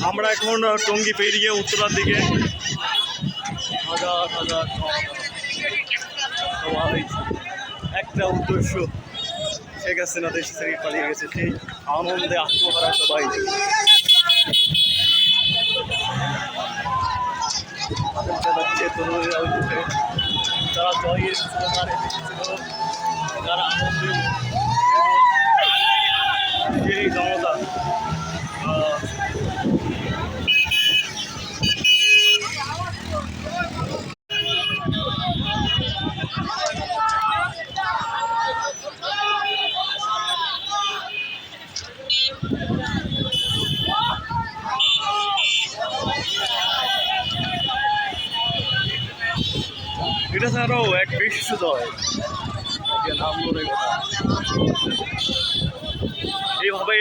আমরা এখন টঙ্গী পেরিয়ে উত্তরার দিকে হাজার হাজার সবাই একটা উদ্দেশ্য, শেখ হাসিনা দেশ থেকে পালিয়ে গেছে, সেই আনন্দে আত্মহারা সবাই। যারা জয়ের স্লোগানে এসেছিল, যারা আনন্দে সেই জনতা এটা ছাড়াও এক বিশ্বজয় এইভাবে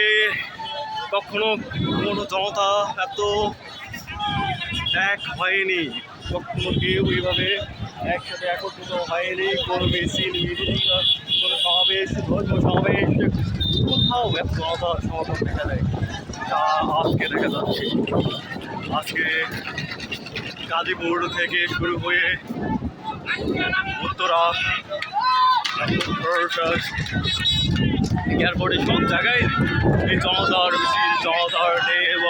কখনো কোনো জনতা এত এক হয়নি, কখনো কেউ এইভাবে একসাথে একত্রিত হয়নি। কোনো মিছিল, কোনো সমাবেশ, ধর্ম সমাবেশ, কোথাও এত জনতার সমাবেশ দেখা যায় তা আজকে দেখা যাচ্ছে। আজকে গাজীপুর থেকে শুরু হয়ে উত্তরা, এয়ারপোর্টে সব জায়গায় এই জনতার মিছিল, জনতার ঢেউ,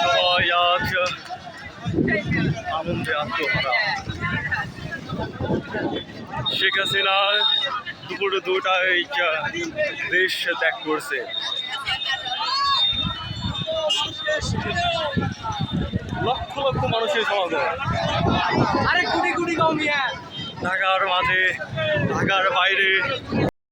সবাই আজ আনন্দে আত্মহারা। শেখ হাসিনা দুপুর 2টায় দেশ ত্যাগ করছে। লক্ষ লক্ষ মানুষের সমাগম, ঢাকার মাঝে, ঢাকার বাইরে।